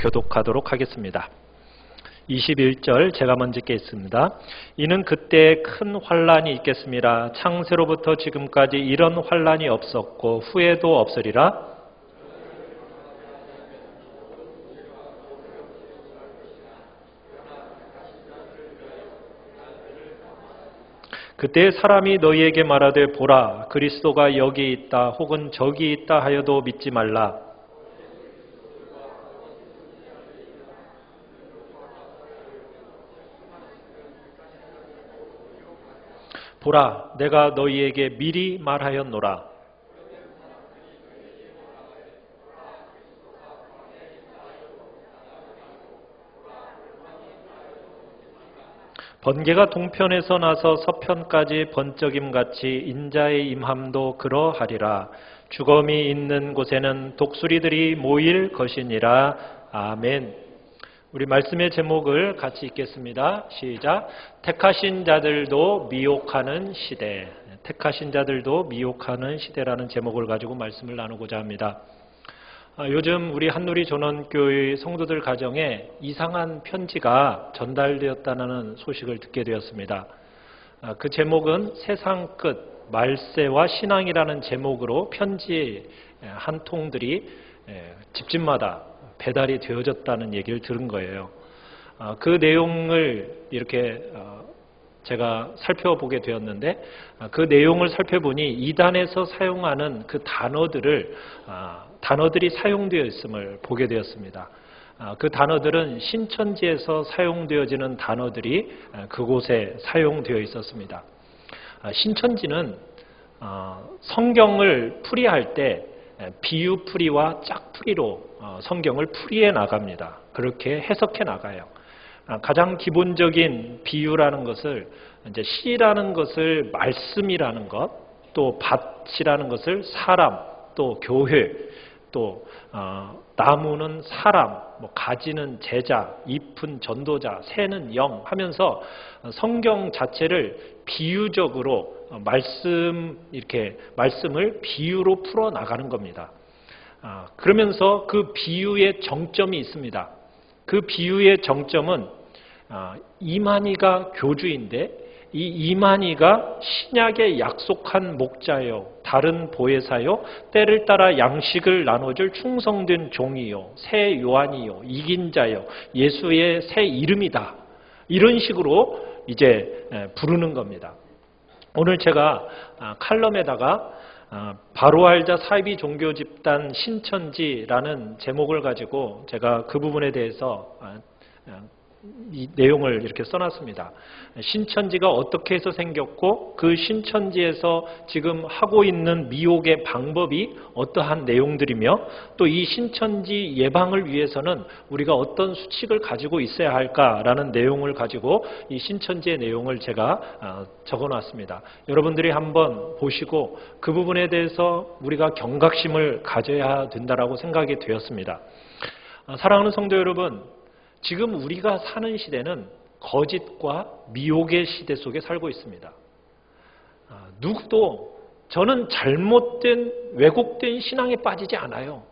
교독하도록 하겠습니다. 21절 제가 먼저 읽겠습니다. 이는 그때 큰 환란이 있겠습니다. 창세로부터 지금까지 이런 환란이 없었고 후에도 없으리라. 그때 사람이 너희에게 말하되 보라 그리스도가 여기 있다 혹은 저기 있다 하여도 믿지 말라. 보라 내가 너희에게 미리 말하였노라. 번개가 동편에서 나서 서편까지 번쩍임같이 인자의 임함도 그러하리라. 죽음이 있는 곳에는 독수리들이 모일 것이니라. 아멘. 우리 말씀의 제목을 같이 읽겠습니다. 시작. 택하신 자들도 미혹하는 시대. 택하신 자들도 미혹하는 시대라는 제목을 가지고 말씀을 나누고자 합니다. 요즘 우리 한누리 전원교회 성도들 가정에 이상한 편지가 전달되었다는 소식을 듣게 되었습니다. 그 제목은 세상 끝 말세와 신앙이라는 제목으로 편지 한 통들이 집집마다 배달이 되어졌다는 얘기를 들은 거예요. 그 내용을 이렇게 제가 살펴보게 되었는데 그 내용을 살펴보니 이단에서 사용하는 그 단어들이 사용되어 있음을 보게 되었습니다. 그 단어들은 신천지에서 사용되어지는 단어들이 그곳에 사용되어 있었습니다. 신천지는 성경을 풀이할 때 비유풀이와 짝풀이로 성경을 풀이해 나갑니다. 그렇게 해석해 나가요. 가장 기본적인 비유라는 것을 이제 시라는 것을 말씀이라는 것, 또 밭이라는 것을 사람, 또 교회, 또 나무는 사람, 가지는 제자, 잎은 전도자, 새는 영 하면서 성경 자체를 비유적으로 말씀을 비유로 풀어 나가는 겁니다. 그러면서 그 비유의 정점이 있습니다. 그 비유의 정점은 이만희가 교주인데 이 이만희가 신약에 약속한 목자요 다른 보혜사요 때를 따라 양식을 나눠줄 충성된 종이요 새 요한이요 이긴 자요 예수의 새 이름이다. 이런 식으로 이제 부르는 겁니다. 오늘 제가 칼럼에다가 바로 알자 사이비 종교 집단 신천지라는 제목을 가지고 제가 그 부분에 대해서 이 내용을 이렇게 써놨습니다. 신천지가 어떻게 해서 생겼고 그 신천지에서 지금 하고 있는 미혹의 방법이 어떠한 내용들이며 또 이 신천지 예방을 위해서는 우리가 어떤 수칙을 가지고 있어야 할까라는 내용을 가지고 이 신천지의 내용을 제가 적어놨습니다. 여러분들이 한번 보시고 그 부분에 대해서 우리가 경각심을 가져야 된다라고 생각이 되었습니다. 사랑하는 성도 여러분, 지금 우리가 사는 시대는 거짓과 미혹의 시대 속에 살고 있습니다. 누구도 저는 잘못된 왜곡된 신앙에 빠지지 않아요.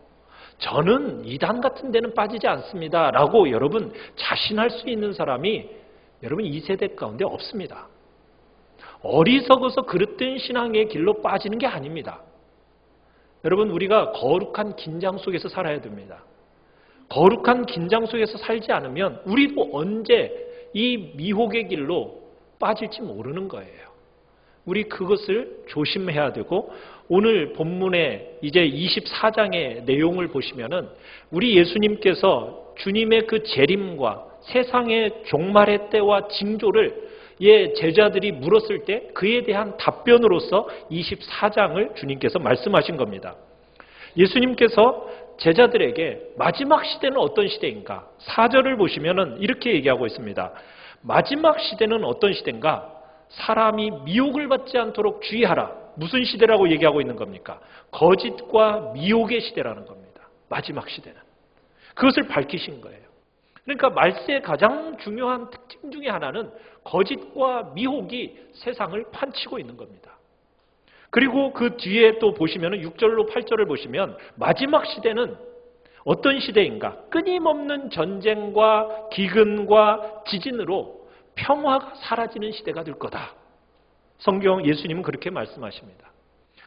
저는 이단 같은 데는 빠지지 않습니다. 라고 여러분 자신할 수 있는 사람이 여러분 이 세대 가운데 없습니다. 어리석어서 그릇된 신앙의 길로 빠지는 게 아닙니다. 여러분 우리가 거룩한 긴장 속에서 살아야 됩니다. 거룩한 긴장 속에서 살지 않으면 우리도 언제 이 미혹의 길로 빠질지 모르는 거예요. 우리 그것을 조심해야 되고 오늘 본문의 이제 24장의 내용을 보시면은 우리 예수님께서 주님의 그 재림과 세상의 종말의 때와 징조를 제자들이 물었을 때 그에 대한 답변으로서 24장을 주님께서 말씀하신 겁니다. 예수님께서 제자들에게 마지막 시대는 어떤 시대인가? 4절을 보시면은 이렇게 얘기하고 있습니다. 마지막 시대는 어떤 시대인가? 사람이 미혹을 받지 않도록 주의하라. 무슨 시대라고 얘기하고 있는 겁니까? 거짓과 미혹의 시대라는 겁니다. 마지막 시대는. 그것을 밝히신 거예요. 그러니까 말세의 가장 중요한 특징 중에 하나는 거짓과 미혹이 세상을 판치고 있는 겁니다. 그리고 그 뒤에 또 보시면 6절로 8절을 보시면 마지막 시대는 어떤 시대인가? 끊임없는 전쟁과 기근과 지진으로 평화가 사라지는 시대가 될 거다. 성경 예수님은 그렇게 말씀하십니다.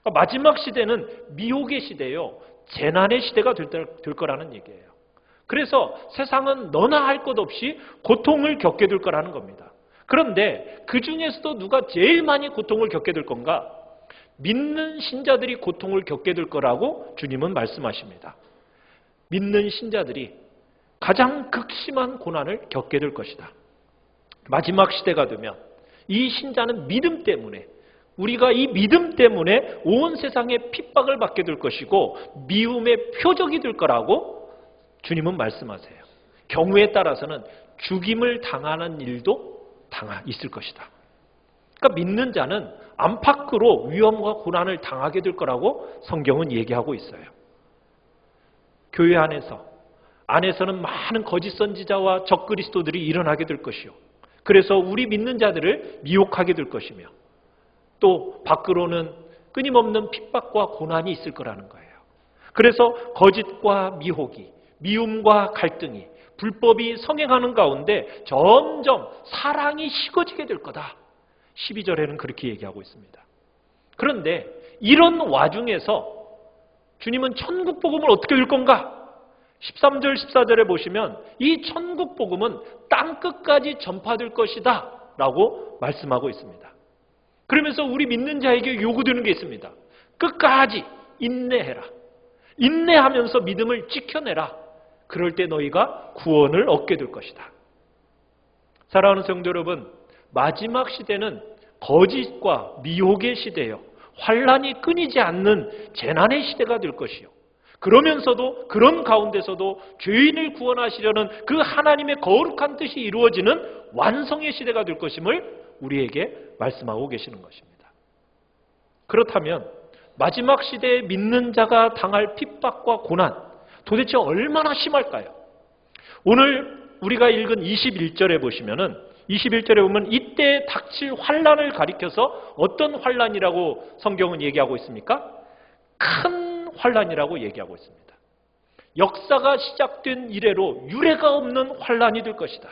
그러니까 마지막 시대는 미혹의 시대요, 재난의 시대가 될 거라는 얘기예요. 그래서 세상은 너나 할 것 없이 고통을 겪게 될 거라는 겁니다. 그런데 그 중에서도 누가 제일 많이 고통을 겪게 될 건가? 믿는 신자들이 고통을 겪게 될 거라고 주님은 말씀하십니다. 믿는 신자들이 가장 극심한 고난을 겪게 될 것이다. 마지막 시대가 되면 이 신자는 믿음 때문에, 우리가 이 믿음 때문에 온 세상에 핍박을 받게 될 것이고 미움의 표적이 될 거라고 주님은 말씀하세요. 경우에 따라서는 죽임을 당하는 일도 있을 것이다. 그러니까 믿는 자는 안팎으로 위험과 고난을 당하게 될 거라고 성경은 얘기하고 있어요. 교회 안에서는 많은 거짓 선지자와 적그리스도들이 일어나게 될 것이요, 그래서 우리 믿는 자들을 미혹하게 될 것이며, 또 밖으로는 끊임없는 핍박과 고난이 있을 거라는 거예요. 그래서 거짓과 미혹이, 미움과 갈등이, 불법이 성행하는 가운데 점점 사랑이 식어지게 될 거다. 12절에는 그렇게 얘기하고 있습니다. 그런데 이런 와중에서 주님은 천국 복음을 어떻게 줄 건가? 13절 14절에 보시면 이 천국 복음은 땅끝까지 전파될 것이다 라고 말씀하고 있습니다. 그러면서 우리 믿는 자에게 요구되는 게 있습니다. 끝까지 인내해라. 인내하면서 믿음을 지켜내라. 그럴 때 너희가 구원을 얻게 될 것이다. 사랑하는 성도 여러분, 마지막 시대는 거짓과 미혹의 시대요, 환란이 끊이지 않는 재난의 시대가 될 것이요, 그러면서도 그런 가운데서도 죄인을 구원하시려는 그 하나님의 거룩한 뜻이 이루어지는 완성의 시대가 될 것임을 우리에게 말씀하고 계시는 것입니다. 그렇다면 마지막 시대에 믿는 자가 당할 핍박과 고난, 도대체 얼마나 심할까요? 오늘 우리가 읽은 21절에 보시면은, 21절에 보면 이때 닥칠 환란을 가리켜서 어떤 환란이라고 성경은 얘기하고 있습니까? 큰 환란이라고 얘기하고 있습니다. 역사가 시작된 이래로 유례가 없는 환란이 될 것이다.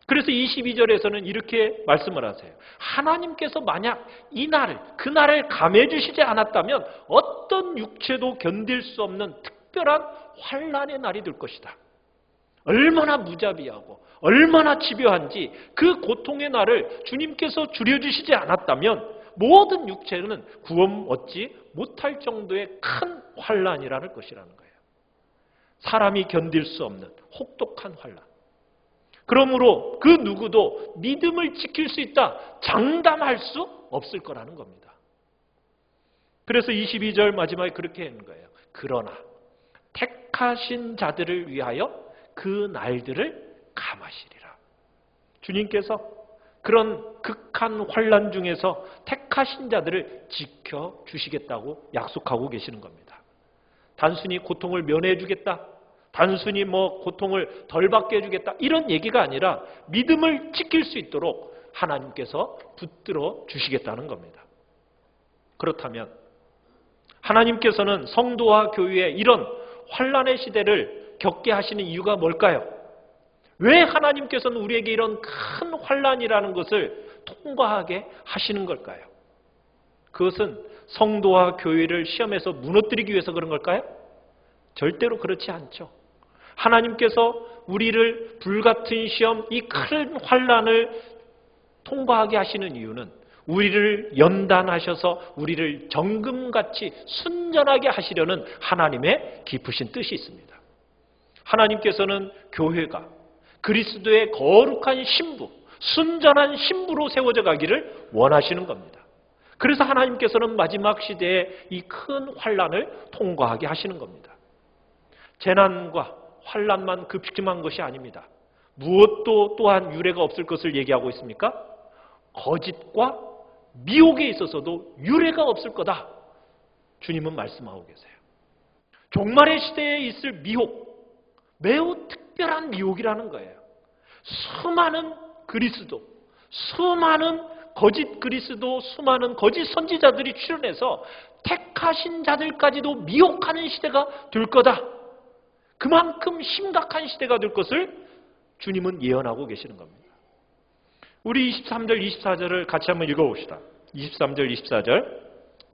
그래서 22절에서는 이렇게 말씀을 하세요. 하나님께서 만약 그날을 감해 주시지 않았다면 어떤 육체도 견딜 수 없는 특별한 환란의 날이 될 것이다. 얼마나 무자비하고 얼마나 집요한지 그 고통의 날을 주님께서 줄여주시지 않았다면 모든 육체는 구원 얻지 못할 정도의 큰 환란이라는 것이라는 거예요. 사람이 견딜 수 없는 혹독한 환란. 그러므로 그 누구도 믿음을 지킬 수 있다 장담할 수 없을 거라는 겁니다. 그래서 22절 마지막에 그렇게 하는 거예요. 그러나 택하신 자들을 위하여 그 날들을 감하시리라. 주님께서 그런 극한 환란 중에서 택하신 자들을 지켜주시겠다고 약속하고 계시는 겁니다. 단순히 고통을 면해 주겠다, 단순히 고통을 덜 받게 해주겠다, 이런 얘기가 아니라 믿음을 지킬 수 있도록 하나님께서 붙들어 주시겠다는 겁니다. 그렇다면 하나님께서는 성도와 교회에 이런 환란의 시대를 겪게 하시는 이유가 뭘까요? 왜 하나님께서는 우리에게 이런 큰 환란이라는 것을 통과하게 하시는 걸까요? 그것은 성도와 교회를 시험에서 무너뜨리기 위해서 그런 걸까요? 절대로 그렇지 않죠. 하나님께서 우리를 불같은 시험, 이 큰 환란을 통과하게 하시는 이유는 우리를 연단하셔서 우리를 정금같이 순전하게 하시려는 하나님의 깊으신 뜻이 있습니다. 하나님께서는 교회가 그리스도의 거룩한 신부, 순전한 신부로 세워져 가기를 원하시는 겁니다. 그래서 하나님께서는 마지막 시대에 이 큰 환란을 통과하게 하시는 겁니다. 재난과 환란만 급심한 것이 아닙니다. 무엇도 또한 유례가 없을 것을 얘기하고 있습니까? 거짓과 미혹에 있어서도 유례가 없을 거다. 주님은 말씀하고 계세요. 종말의 시대에 있을 미혹, 매우 특별한 미혹이라는 거예요. 수많은 그리스도, 수많은 거짓 그리스도, 수많은 거짓 선지자들이 출현해서 택하신 자들까지도 미혹하는 시대가 될 거다. 그만큼 심각한 시대가 될 것을 주님은 예언하고 계시는 겁니다. 우리 23절, 24절을 같이 한번 읽어봅시다. 23절, 24절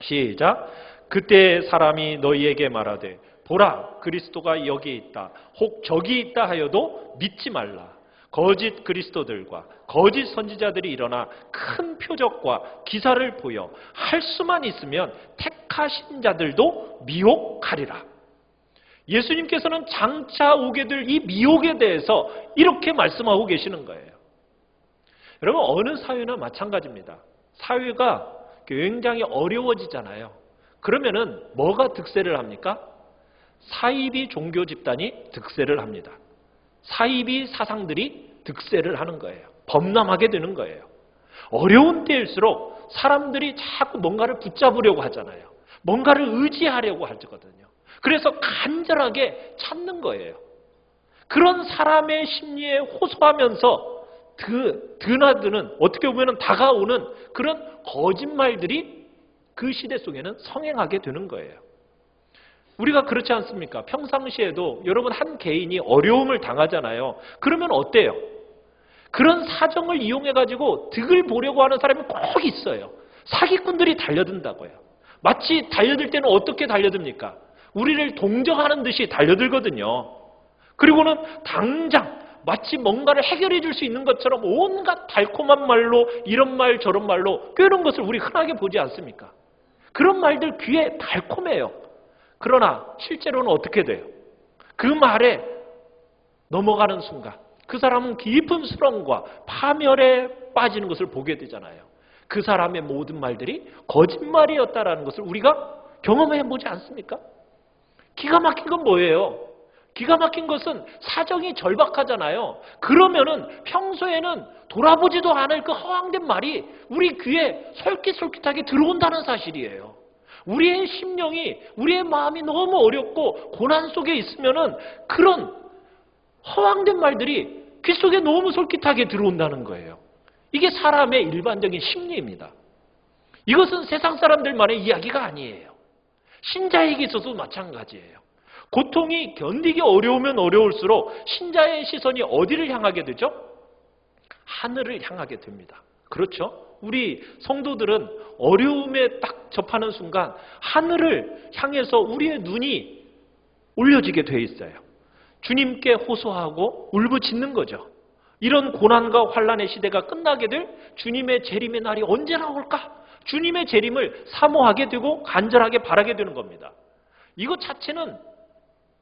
시작. 그때 사람이 너희에게 말하되 보라 그리스도가 여기 있다. 혹 저기 있다 하여도 믿지 말라. 거짓 그리스도들과 거짓 선지자들이 일어나 큰 표적과 기사를 보여 할 수만 있으면 택하신 자들도 미혹하리라. 예수님께서는 장차 오게 될 이 미혹에 대해서 이렇게 말씀하고 계시는 거예요. 여러분 어느 사회나 마찬가지입니다. 사회가 굉장히 어려워지잖아요. 그러면은 뭐가 득세를 합니까? 사이비 종교 집단이 득세를 합니다. 사이비 사상들이 득세를 하는 거예요. 범람하게 되는 거예요. 어려운 때일수록 사람들이 자꾸 뭔가를 붙잡으려고 하잖아요. 뭔가를 의지하려고 하거든요. 그래서 간절하게 찾는 거예요. 그런 사람의 심리에 호소하면서 드나드는 어떻게 보면 다가오는 그런 거짓말들이 그 시대 속에는 성행하게 되는 거예요. 우리가 그렇지 않습니까? 평상시에도 여러분 한 개인이 어려움을 당하잖아요. 그러면 어때요? 그런 사정을 이용해가지고 득을 보려고 하는 사람이 꼭 있어요. 사기꾼들이 달려든다고요. 마치 달려들 때는 어떻게 달려듭니까? 우리를 동정하는 듯이 달려들거든요. 그리고는 당장 마치 뭔가를 해결해 줄 수 있는 것처럼 온갖 달콤한 말로 이런 말 저런 말로 꿰는 것을 우리 흔하게 보지 않습니까? 그런 말들 귀에 달콤해요. 그러나 실제로는 어떻게 돼요? 그 말에 넘어가는 순간 그 사람은 깊은 수렁과 파멸에 빠지는 것을 보게 되잖아요. 그 사람의 모든 말들이 거짓말이었다라는 것을 우리가 경험해 보지 않습니까? 기가 막힌 건 뭐예요? 기가 막힌 것은 사정이 절박하잖아요. 그러면은 평소에는 돌아보지도 않을 그 허황된 말이 우리 귀에 솔깃솔깃하게 들어온다는 사실이에요. 우리의 심령이, 우리의 마음이 너무 어렵고 고난 속에 있으면은 그런 허황된 말들이 귀 속에 너무 솔깃하게 들어온다는 거예요. 이게 사람의 일반적인 심리입니다. 이것은 세상 사람들만의 이야기가 아니에요. 신자에게 있어서도 마찬가지예요. 고통이 견디기 어려우면 어려울수록 신자의 시선이 어디를 향하게 되죠? 하늘을 향하게 됩니다. 그렇죠? 우리 성도들은 어려움에 딱 접하는 순간 하늘을 향해서 우리의 눈이 올려지게 돼 있어요. 주님께 호소하고 울부짖는 거죠. 이런 고난과 환난의 시대가 끝나게 될 주님의 재림의 날이 언제나 올까? 주님의 재림을 사모하게 되고 간절하게 바라게 되는 겁니다. 이것 자체는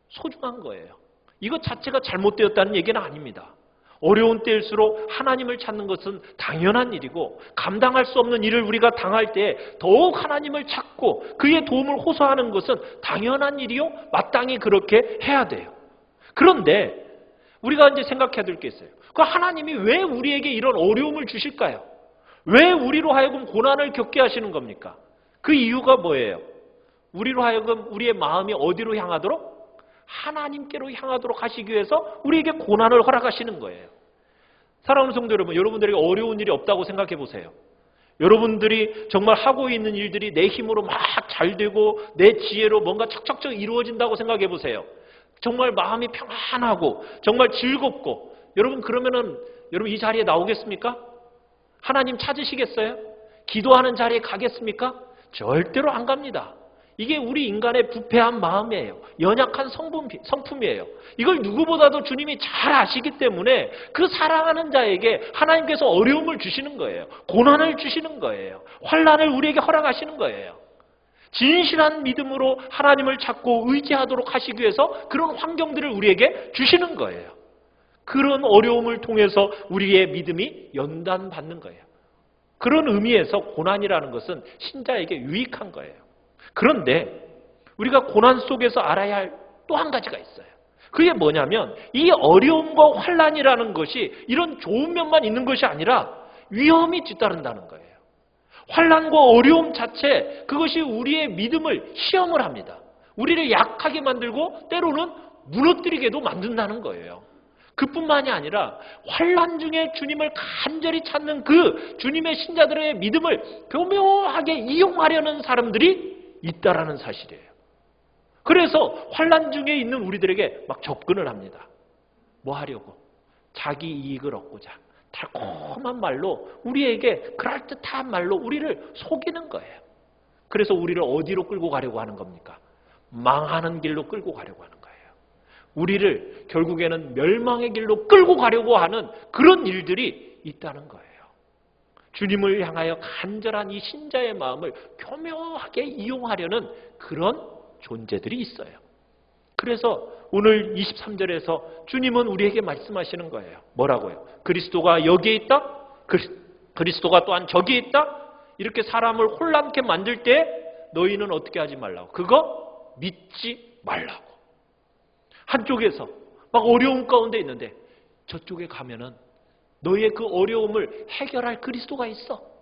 소중한 거예요. 이것 자체가 잘못되었다는 얘기는 아닙니다. 어려운 때일수록 하나님을 찾는 것은 당연한 일이고 감당할 수 없는 일을 우리가 당할 때 더욱 하나님을 찾고 그의 도움을 호소하는 것은 당연한 일이요. 마땅히 그렇게 해야 돼요. 그런데 우리가 이제 생각해야 될 게 있어요. 그 하나님이 왜 우리에게 이런 어려움을 주실까요? 왜 우리로 하여금 고난을 겪게 하시는 겁니까? 그 이유가 뭐예요? 우리로 하여금 우리의 마음이 어디로 향하도록? 하나님께로 향하도록 하시기 위해서 우리에게 고난을 허락하시는 거예요. 사랑하는 성도 여러분, 여러분들에게 어려운 일이 없다고 생각해 보세요. 여러분들이 정말 하고 있는 일들이 내 힘으로 막 잘 되고 내 지혜로 뭔가 척척척 이루어진다고 생각해 보세요. 정말 마음이 평안하고 정말 즐겁고 여러분 그러면은 여러분 이 자리에 나오겠습니까? 하나님 찾으시겠어요? 기도하는 자리에 가겠습니까? 절대로 안 갑니다. 이게 우리 인간의 부패한 마음이에요. 연약한 성품이에요. 이걸 누구보다도 주님이 잘 아시기 때문에 그 사랑하는 자에게 하나님께서 어려움을 주시는 거예요. 고난을 주시는 거예요. 환난을 우리에게 허락하시는 거예요. 진실한 믿음으로 하나님을 찾고 의지하도록 하시기 위해서 그런 환경들을 우리에게 주시는 거예요. 그런 어려움을 통해서 우리의 믿음이 연단받는 거예요. 그런 의미에서 고난이라는 것은 신자에게 유익한 거예요. 그런데 우리가 고난 속에서 알아야 할 또 한 가지가 있어요. 그게 뭐냐면 이 어려움과 환난이라는 것이 이런 좋은 면만 있는 것이 아니라 위험이 뒤따른다는 거예요. 환난과 어려움 자체 그것이 우리의 믿음을 시험을 합니다. 우리를 약하게 만들고 때로는 무너뜨리게도 만든다는 거예요. 그뿐만이 아니라 환난 중에 주님을 간절히 찾는 그 주님의 신자들의 믿음을 교묘하게 이용하려는 사람들이 있다라는 사실이에요. 그래서 환난 중에 있는 우리들에게 막 접근을 합니다. 뭐 하려고? 자기 이익을 얻고자. 달콤한 말로 우리에게 그럴듯한 말로 우리를 속이는 거예요. 그래서 우리를 어디로 끌고 가려고 하는 겁니까? 망하는 길로 끌고 가려고 하는 거예요. 우리를 결국에는 멸망의 길로 끌고 가려고 하는 그런 일들이 있다는 거예요. 주님을 향하여 간절한 이 신자의 마음을 교묘하게 이용하려는 그런 존재들이 있어요. 그래서 오늘 23절에서 주님은 우리에게 말씀하시는 거예요. 뭐라고요? 그리스도가 여기에 있다? 그리스도가 또한 저기에 있다? 이렇게 사람을 혼란케 만들 때 너희는 어떻게 하지 말라고? 그거 믿지 말라고. 한쪽에서 막 어려움 가운데 있는데 저쪽에 가면은 너희의 그 어려움을 해결할 그리스도가 있어.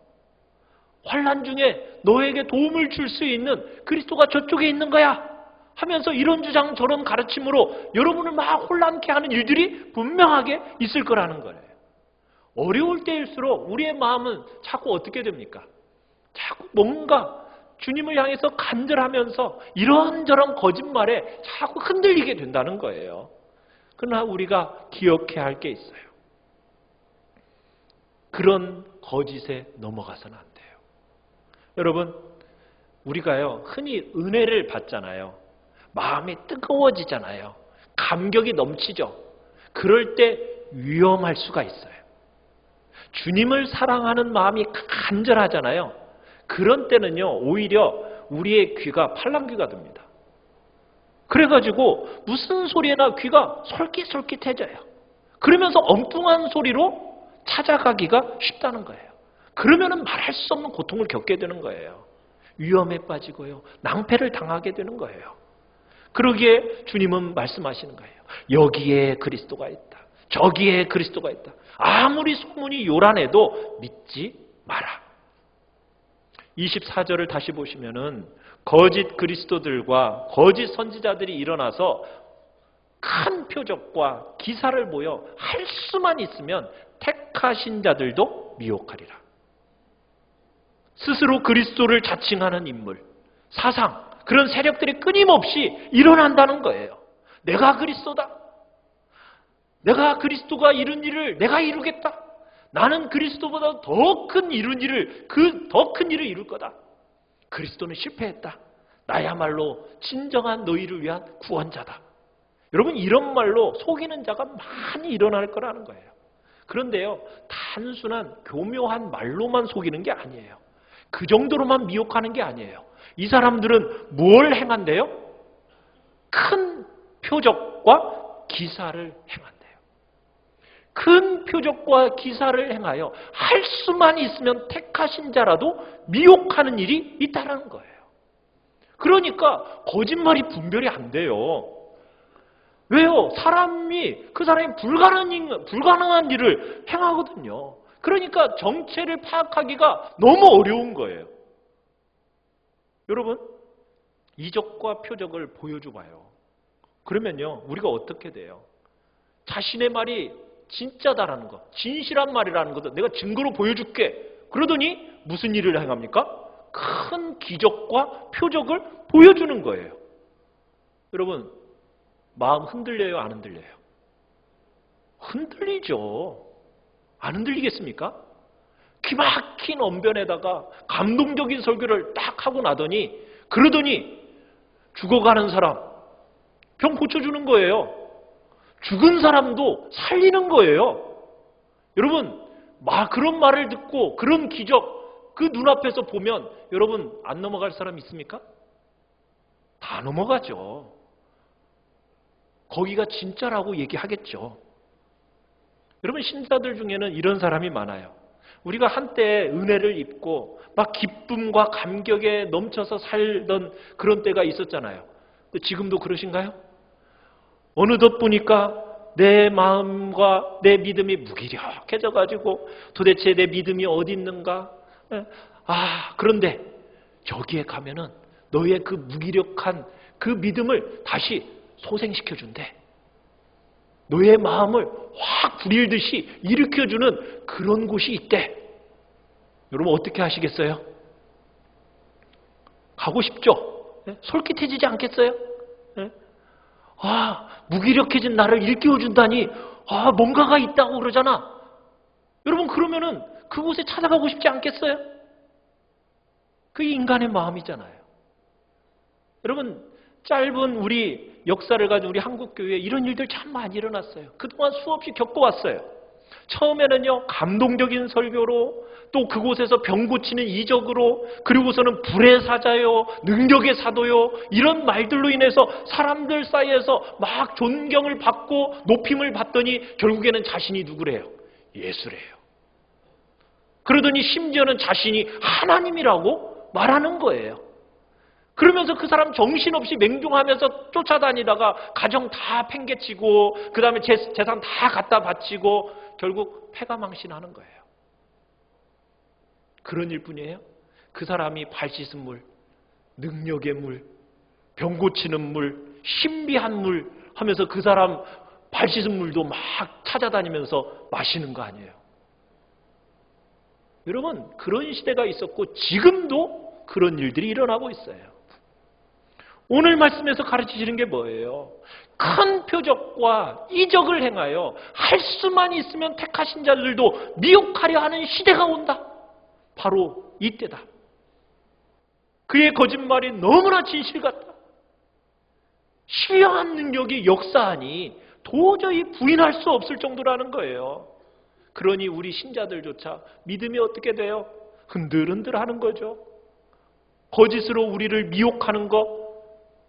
환난 중에 너에게 도움을 줄 수 있는 그리스도가 저쪽에 있는 거야. 하면서 이런 주장 저런 가르침으로 여러분을 막 혼란케 하는 일들이 분명하게 있을 거라는 거예요. 어려울 때일수록 우리의 마음은 자꾸 어떻게 됩니까? 자꾸 뭔가 주님을 향해서 간절하면서 이런저런 거짓말에 자꾸 흔들리게 된다는 거예요. 그러나 우리가 기억해야 할 게 있어요. 그런 거짓에 넘어가서는 안 돼요. 여러분, 우리가요 흔히 은혜를 받잖아요. 마음이 뜨거워지잖아요. 감격이 넘치죠. 그럴 때 위험할 수가 있어요. 주님을 사랑하는 마음이 간절하잖아요. 그런 때는요 오히려 우리의 귀가 팔랑귀가 됩니다. 그래가지고 무슨 소리나 귀가 솔깃솔깃해져요. 그러면서 엉뚱한 소리로 찾아가기가 쉽다는 거예요. 그러면은 말할 수 없는 고통을 겪게 되는 거예요. 위험에 빠지고요. 낭패를 당하게 되는 거예요. 그러기에 주님은 말씀하시는 거예요. 여기에 그리스도가 있다. 저기에 그리스도가 있다. 아무리 소문이 요란해도 믿지 마라. 24절을 다시 보시면은 거짓 그리스도들과 거짓 선지자들이 일어나서 큰 표적과 기사를 보여 할 수만 있으면 택하신 자들도 미혹하리라. 스스로 그리스도를 자칭하는 인물, 사상, 그런 세력들이 끊임없이 일어난다는 거예요. 내가 그리스도다. 내가 그리스도가 이룬 일을 내가 이루겠다. 나는 그리스도보다 더 큰 이룬 일을, 더 큰 일을 이룰 거다. 그리스도는 실패했다. 나야말로 진정한 너희를 위한 구원자다. 여러분, 이런 말로 속이는 자가 많이 일어날 거라는 거예요. 그런데요, 단순한 교묘한 말로만 속이는 게 아니에요. 그 정도로만 미혹하는 게 아니에요. 이 사람들은 뭘 행한대요? 큰 표적과 기사를 행한대요. 큰 표적과 기사를 행하여 할 수만 있으면 택하신 자라도 미혹하는 일이 있다는 거예요. 그러니까 거짓말이 분별이 안 돼요. 왜요? 그 사람이 불가능한 일을 행하거든요. 그러니까 정체를 파악하기가 너무 어려운 거예요. 여러분, 이적과 표적을 보여줘봐요. 그러면요, 우리가 어떻게 돼요? 자신의 말이 진짜다라는 거, 진실한 말이라는 것도 내가 증거로 보여줄게. 그러더니 무슨 일을 행합니까? 큰 기적과 표적을 보여주는 거예요. 여러분, 마음 흔들려요? 안 흔들려요? 흔들리죠. 안 흔들리겠습니까? 기막힌 언변에다가 감동적인 설교를 딱 하고 나더니 그러더니 죽어가는 사람 병 고쳐주는 거예요. 죽은 사람도 살리는 거예요. 여러분, 그런 말을 듣고 그런 기적 그 눈앞에서 보면 여러분 안 넘어갈 사람 있습니까? 다 넘어가죠. 거기가 진짜라고 얘기하겠죠. 여러분, 신자들 중에는 이런 사람이 많아요. 우리가 한때 은혜를 입고 막 기쁨과 감격에 넘쳐서 살던 그런 때가 있었잖아요. 지금도 그러신가요? 어느덧 보니까 내 마음과 내 믿음이 무기력해져가지고 도대체 내 믿음이 어디 있는가? 그런데 저기에 가면은 너의 그 무기력한 그 믿음을 다시 소생시켜준대. 너의 마음을 확 불일듯이 일으켜주는 그런 곳이 있대. 여러분 어떻게 하시겠어요? 가고 싶죠? 솔깃해지지 않겠어요? 무기력해진 나를 일깨워준다니, 뭔가가 있다고 그러잖아. 여러분, 그러면은 그곳에 찾아가고 싶지 않겠어요? 그게 인간의 마음이잖아요. 여러분, 짧은 우리 역사를 가진 우리 한국교회에 이런 일들 참 많이 일어났어요. 그동안 수없이 겪어왔어요. 처음에는요, 감동적인 설교로, 또 그곳에서 병 고치는 이적으로, 그리고서는 불의 사자요, 능력의 사도요, 이런 말들로 인해서 사람들 사이에서 막 존경을 받고 높임을 받더니 결국에는 자신이 누구래요? 예수래요. 그러더니 심지어는 자신이 하나님이라고 말하는 거예요. 그러면서 그 사람 정신없이 맹종하면서 쫓아다니다가 가정 다 팽개치고, 그 다음에 재산 다 갖다 바치고 결국 패가망신하는 거예요. 그런 일뿐이에요. 그 사람이 발 씻은 물, 능력의 물, 병 고치는 물, 신비한 물 하면서 그 사람 발 씻은 물도 막 찾아다니면서 마시는 거 아니에요. 여러분, 그런 시대가 있었고 지금도 그런 일들이 일어나고 있어요. 오늘 말씀에서 가르치시는 게 뭐예요? 큰 표적과 이적을 행하여 할 수만 있으면 택하신 자들도 미혹하려 하는 시대가 온다. 바로 이때다. 그의 거짓말이 너무나 진실 같다. 신령한 능력이 역사하니 도저히 부인할 수 없을 정도라는 거예요. 그러니 우리 신자들조차 믿음이 어떻게 돼요? 흔들흔들 하는 거죠. 거짓으로 우리를 미혹하는 거,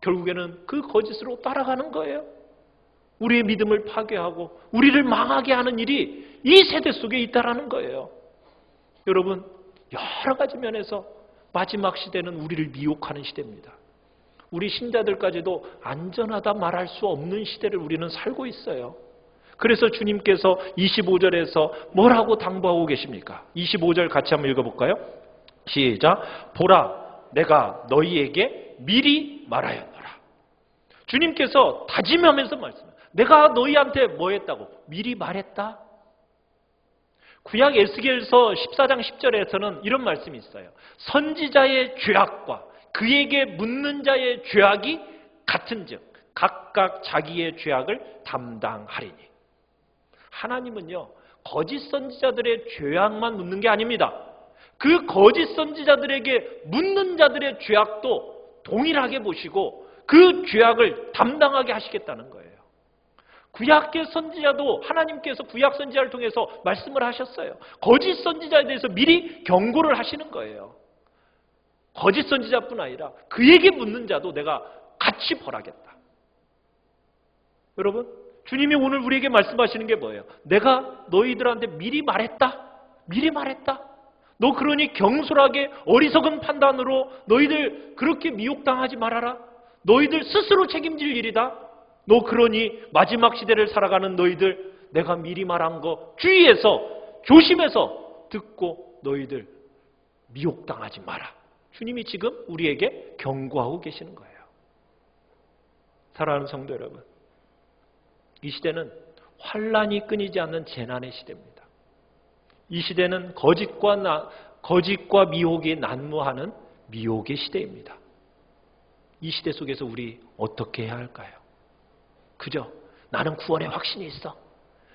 결국에는 그 거짓으로 따라가는 거예요. 우리의 믿음을 파괴하고 우리를 망하게 하는 일이 이 세대 속에 있다라는 거예요. 여러분, 여러 가지 면에서 마지막 시대는 우리를 미혹하는 시대입니다. 우리 신자들까지도 안전하다 말할 수 없는 시대를 우리는 살고 있어요. 그래서 주님께서 25절에서 뭐라고 당부하고 계십니까? 25절 같이 한번 읽어볼까요? 시작. 보라, 내가 너희에게 미리 말하였노라. 주님께서 다짐하면서 말씀해요. 내가 너희한테 뭐 했다고? 미리 말했다. 구약 에스겔서 14장 10절에서는 이런 말씀이 있어요. 선지자의 죄악과 그에게 묻는 자의 죄악이 같은즉 각각 자기의 죄악을 담당하리니. 하나님은요, 거짓 선지자들의 죄악만 묻는 게 아닙니다. 그 거짓 선지자들에게 묻는 자들의 죄악도 동일하게 보시고 그 죄악을 담당하게 하시겠다는 거예요. 구약의 선지자도 하나님께서 구약 선지자를 통해서 말씀을 하셨어요. 거짓 선지자에 대해서 미리 경고를 하시는 거예요. 거짓 선지자뿐 아니라 그에게 묻는 자도 내가 같이 벌하겠다. 여러분, 주님이 오늘 우리에게 말씀하시는 게 뭐예요? 내가 너희들한테 미리 말했다. 미리 말했다. 너 그러니 경솔하게 어리석은 판단으로 너희들 그렇게 미혹당하지 말아라. 너희들 스스로 책임질 일이다. 너 그러니 마지막 시대를 살아가는 너희들 내가 미리 말한 거 주의해서 조심해서 듣고 너희들 미혹당하지 마라. 주님이 지금 우리에게 경고하고 계시는 거예요. 사랑하는 성도 여러분, 이 시대는 환란이 끊이지 않는 재난의 시대입니다. 이 시대는 거짓과 미혹이 난무하는 미혹의 시대입니다. 이 시대 속에서 우리 어떻게 해야 할까요? 그죠? 나는 구원의 확신이 있어.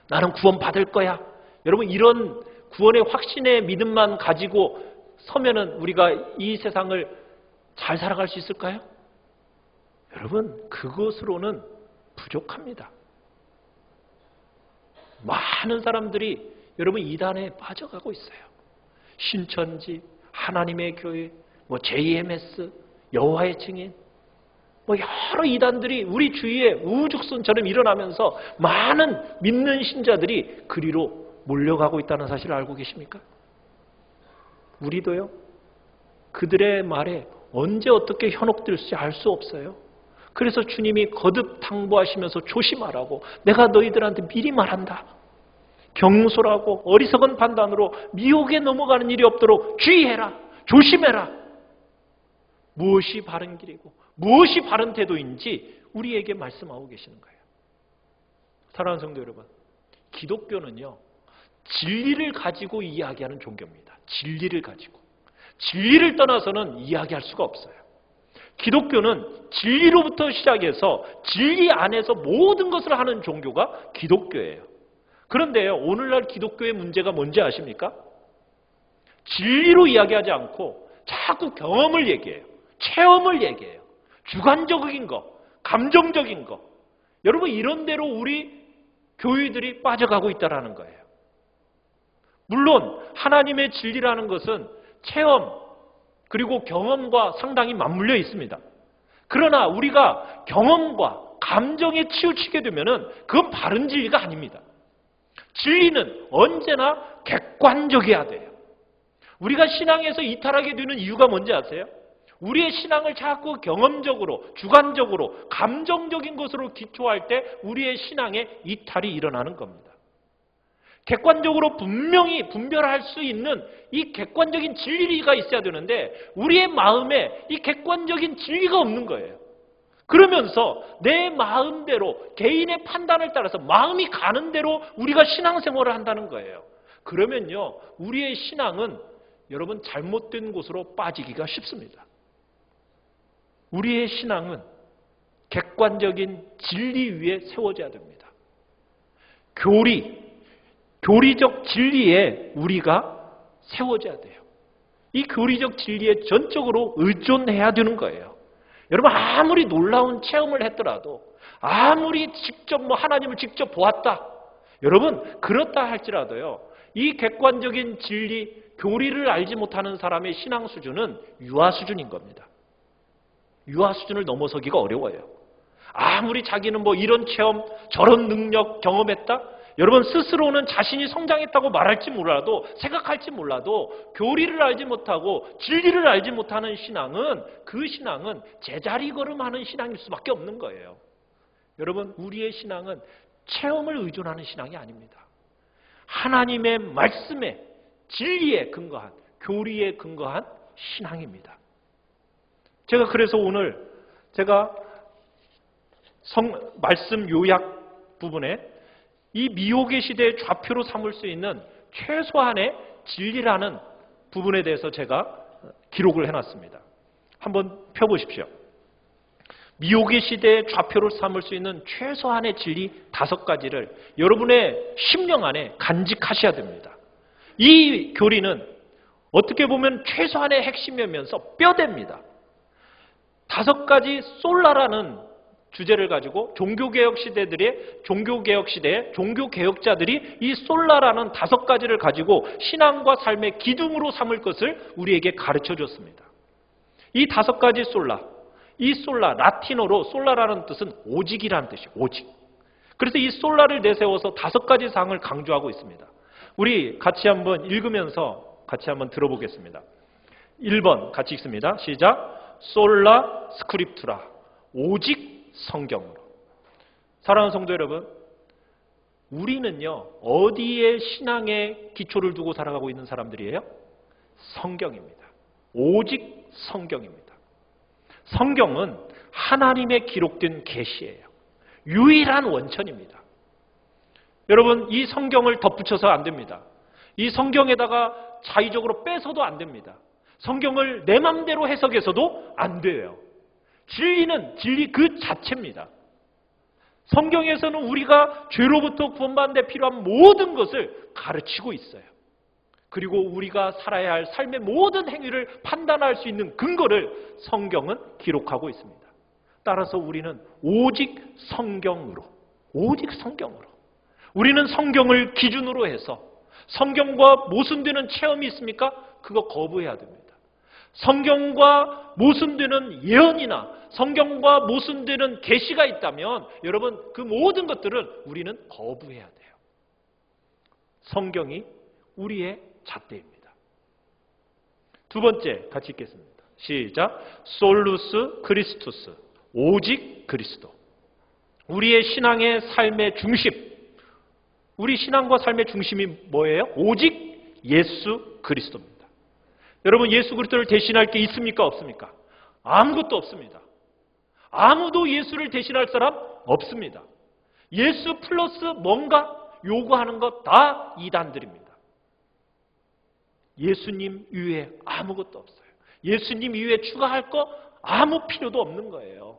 나는 구원 받을 거야. 여러분, 이런 구원의 확신의 믿음만 가지고 서면은 우리가 이 세상을 잘 살아갈 수 있을까요? 여러분, 그것으로는 부족합니다. 많은 사람들이 여러분 이단에 빠져가고 있어요. 신천지, 하나님의 교회, JMS, 여호와의 증인, 여러 이단들이 우리 주위에 우죽순처럼 일어나면서 많은 믿는 신자들이 그리로 몰려가고 있다는 사실을 알고 계십니까? 우리도요. 그들의 말에 언제 어떻게 현혹될지 알 수 없어요. 그래서 주님이 거듭 당부하시면서 조심하라고, 내가 너희들한테 미리 말한다. 경솔하고 어리석은 판단으로 미혹에 넘어가는 일이 없도록 주의해라. 조심해라. 무엇이 바른 길이고 무엇이 바른 태도인지 우리에게 말씀하고 계시는 거예요. 사랑하는 성도 여러분, 기독교는요, 진리를 가지고 이야기하는 종교입니다. 진리를 가지고. 진리를 떠나서는 이야기할 수가 없어요. 기독교는 진리로부터 시작해서 진리 안에서 모든 것을 하는 종교가 기독교예요. 그런데요, 오늘날 기독교의 문제가 뭔지 아십니까? 진리로 이야기하지 않고 자꾸 경험을 얘기해요. 체험을 얘기해요. 주관적인 거, 감정적인 거. 여러분, 이런 대로 우리 교회들이 빠져가고 있다는 거예요. 물론 하나님의 진리라는 것은 체험 그리고 경험과 상당히 맞물려 있습니다. 그러나 우리가 경험과 감정에 치우치게 되면 그건 바른 진리가 아닙니다. 진리는 언제나 객관적이어야 돼요. 우리가 신앙에서 이탈하게 되는 이유가 뭔지 아세요? 우리의 신앙을 자꾸 경험적으로, 주관적으로, 감정적인 것으로 기초할 때 우리의 신앙에 이탈이 일어나는 겁니다. 객관적으로 분명히 분별할 수 있는 이 객관적인 진리가 있어야 되는데 우리의 마음에 이 객관적인 진리가 없는 거예요. 그러면서 내 마음대로 개인의 판단을 따라서 마음이 가는 대로 우리가 신앙생활을 한다는 거예요. 그러면요, 우리의 신앙은 여러분 잘못된 곳으로 빠지기가 쉽습니다. 우리의 신앙은 객관적인 진리 위에 세워져야 됩니다. 교리적 진리에 우리가 세워져야 돼요. 이 교리적 진리에 전적으로 의존해야 되는 거예요. 여러분, 아무리 놀라운 체험을 했더라도, 아무리 직접 하나님을 직접 보았다, 여러분 그렇다 할지라도요, 이 객관적인 진리, 교리를 알지 못하는 사람의 신앙 수준은 유아 수준인 겁니다. 유아 수준을 넘어서기가 어려워요. 아무리 자기는 이런 체험, 저런 능력 경험했다, 여러분 스스로는 자신이 성장했다고 말할지 몰라도, 생각할지 몰라도 교리를 알지 못하고 진리를 알지 못하는 신앙은, 그 신앙은 제자리 걸음하는 신앙일 수밖에 없는 거예요. 여러분, 우리의 신앙은 체험을 의존하는 신앙이 아닙니다. 하나님의 말씀에, 진리에 근거한, 교리에 근거한 신앙입니다. 제가 그래서 오늘 말씀 요약 부분에 이 미혹의 시대의 좌표로 삼을 수 있는 최소한의 진리라는 부분에 대해서 제가 기록을 해놨습니다. 한번 펴보십시오. 미혹의 시대의 좌표로 삼을 수 있는 최소한의 진리 5가지를 여러분의 심령 안에 간직하셔야 됩니다. 이 교리는 어떻게 보면 최소한의 핵심이면서 뼈대입니다. 5가지 솔라라는 주제를 가지고 종교개혁 시대에 종교개혁자들이 이 솔라라는 5가지를 가지고 신앙과 삶의 기둥으로 삼을 것을 우리에게 가르쳐 줬습니다. 이 5가지 솔라, 이 솔라, 라틴어로 솔라라는 뜻은 오직이라는 뜻이에요. 오직. 그래서 이 솔라를 내세워서 5가지 사항을 강조하고 있습니다. 우리 같이 한번 읽으면서 같이 한번 들어보겠습니다. 1번 같이 읽습니다. 시작. 솔라 스크립투라, 오직 성경으로. 사랑하는 성도 여러분, 우리는요, 어디에 신앙의 기초를 두고 살아가고 있는 사람들이에요? 성경입니다. 오직 성경입니다. 성경은 하나님의 기록된 계시예요. 유일한 원천입니다. 여러분, 이 성경을 덧붙여서 안 됩니다. 이 성경에다가 자의적으로 빼서도 안 됩니다. 성경을 내 맘대로 해석해서도 안 돼요. 진리는 진리 그 자체입니다. 성경에서는 우리가 죄로부터 구원받는 데 필요한 모든 것을 가르치고 있어요. 그리고 우리가 살아야 할 삶의 모든 행위를 판단할 수 있는 근거를 성경은 기록하고 있습니다. 따라서 우리는 오직 성경으로, 우리는 성경을 기준으로 해서 성경과 모순되는 체험이 있습니까? 그거 거부해야 됩니다. 성경과 모순되는 예언이나 성경과 모순되는 계시가 있다면 여러분, 그 모든 것들은 우리는 거부해야 돼요. 성경이 우리의 잣대입니다. 2번째 같이 읽겠습니다. 시작. 솔루스 크리스투스, 오직 그리스도. 우리의 신앙의 삶의 중심, 우리 신앙과 삶의 중심이 뭐예요? 오직 예수 그리스도입니다. 여러분, 예수 그리스도를 대신할 게 있습니까? 없습니까? 아무것도 없습니다. 아무도 예수를 대신할 사람 없습니다. 예수 플러스 뭔가 요구하는 것 다 이단들입니다. 예수님 이외에 아무것도 없어요. 예수님 이외에 추가할 거 아무 필요도 없는 거예요.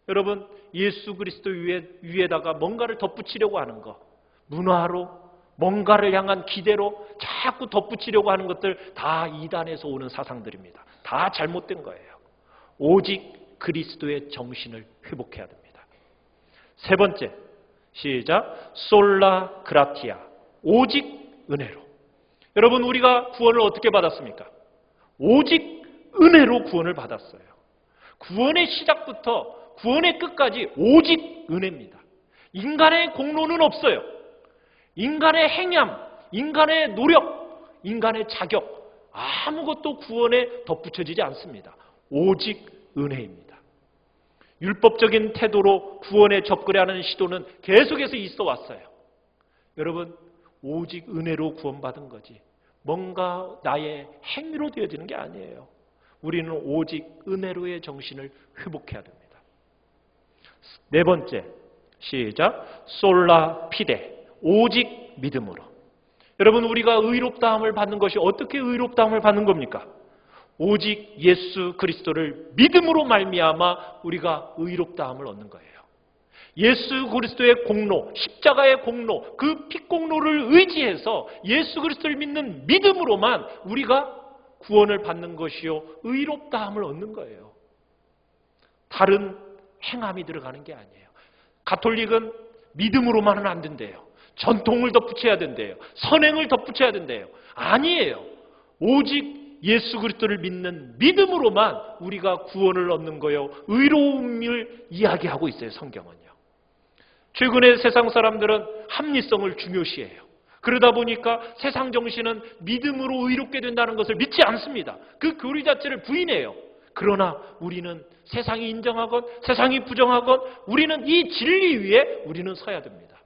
여러분, 예수 그리스도 위에다가 뭔가를 덧붙이려고 하는 거, 문화로, 뭔가를 향한 기대로 자꾸 덧붙이려고 하는 것들 다 이단에서 오는 사상들입니다. 다 잘못된 거예요. 오직 그리스도의 정신을 회복해야 됩니다. 세 번째, 시작. 솔라 그라티아. 오직 은혜로. 여러분, 우리가 구원을 어떻게 받았습니까? 오직 은혜로 구원을 받았어요. 구원의 시작부터 구원의 끝까지 오직 은혜입니다. 인간의 공로는 없어요. 인간의 행함, 인간의 노력, 인간의 자격, 아무것도 구원에 덧붙여지지 않습니다. 오직 은혜입니다. 율법적인 태도로 구원에 접근하는 시도는 계속해서 있어 왔어요. 여러분, 오직 은혜로 구원받은 거지 뭔가 나의 행위로 되어지는 게 아니에요. 우리는 오직 은혜로의 정신을 회복해야 됩니다. 네 번째, 시작. 솔라 피데. 오직 믿음으로. 여러분, 우리가 의롭다함을 받는 것이 어떻게 의롭다함을 받는 겁니까? 오직 예수 그리스도를 믿음으로 말미암아 우리가 의롭다함을 얻는 거예요. 예수 그리스도의 공로, 십자가의 공로, 그 핏공로를 의지해서 예수 그리스도를 믿는 믿음으로만 우리가 구원을 받는 것이요, 의롭다함을 얻는 거예요. 다른 행함이 들어가는 게 아니에요. 가톨릭은 믿음으로만은 안 된대요. 전통을 덧붙여야 된대요. 선행을 덧붙여야 된대요. 아니에요. 오직 예수 그리스도를 믿는 믿음으로만 우리가 구원을 얻는 거요, 의로움을 이야기하고 있어요, 성경은요. 최근에 세상 사람들은 합리성을 중요시해요. 그러다 보니까 세상 정신은 믿음으로 의롭게 된다는 것을 믿지 않습니다. 그 교리 자체를 부인해요. 그러나 우리는 세상이 인정하건 세상이 부정하건 우리는 이 진리 위에 우리는 서야 됩니다.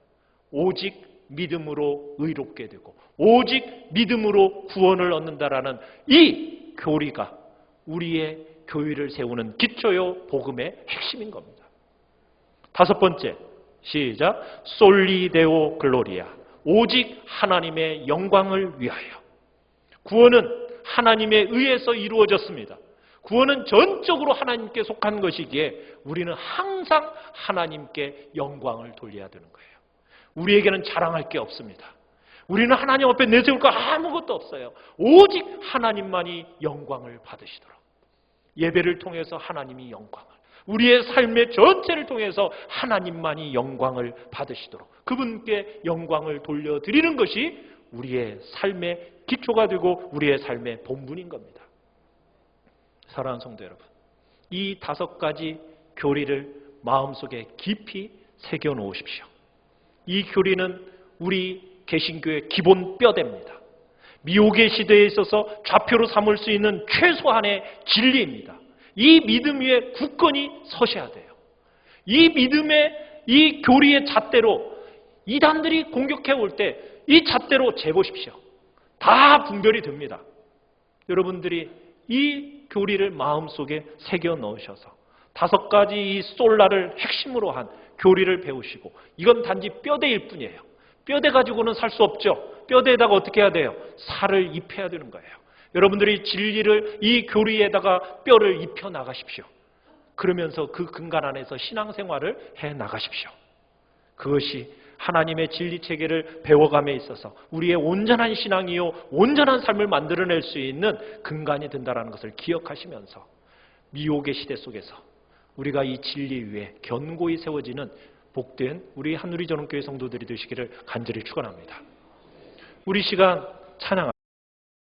오직 믿음으로 의롭게 되고 오직 믿음으로 구원을 얻는다라는 이 교리가 우리의 교회를 세우는 기초요 복음의 핵심인 겁니다. 다섯 번째, 시작. 솔리데오 글로리아. 오직 하나님의 영광을 위하여. 구원은 하나님에 의해서 이루어졌습니다. 구원은 전적으로 하나님께 속한 것이기에 우리는 항상 하나님께 영광을 돌려야 되는 거예요. 우리에게는 자랑할 게 없습니다. 우리는 하나님 앞에 내세울 거 아무것도 없어요. 오직 하나님만이 영광을 받으시도록. 예배를 통해서 하나님이 영광을, 우리의 삶의 전체를 통해서 하나님만이 영광을 받으시도록 그분께 영광을 돌려드리는 것이 우리의 삶의 기초가 되고 우리의 삶의 본분인 겁니다. 사랑하는 성도 여러분, 이 다섯 가지 교리를 마음속에 깊이 새겨 놓으십시오. 이 교리는 우리 개신교의 기본 뼈대입니다. 미혹의 시대에 있어서 좌표로 삼을 수 있는 최소한의 진리입니다. 이 믿음 위에 굳건히 서셔야 돼요. 이 믿음의 이 교리의 잣대로 이단들이 공격해 올 때 이 잣대로 재보십시오. 다 분별이 됩니다. 여러분들이 이 교리를 마음속에 새겨 넣으셔서 다섯 가지 이 솔라를 핵심으로 한 교리를 배우시고, 이건 단지 뼈대일 뿐이에요. 뼈대 가지고는 살 수 없죠. 뼈대에다가 어떻게 해야 돼요? 살을 입혀야 되는 거예요. 여러분들이 진리를 이 교리에다가 뼈를 입혀 나가십시오. 그러면서 그 근간 안에서 신앙생활을 해 나가십시오. 그것이 하나님의 진리 체계를 배워감에 있어서 우리의 온전한 신앙이요 온전한 삶을 만들어낼 수 있는 근간이 된다는 것을 기억하시면서 미혹의 시대 속에서 우리가 이 진리 위에 견고히 세워지는 복된 우리 한누리전원교회 성도들이 되시기를 간절히 축원합니다. 우리 시간 찬양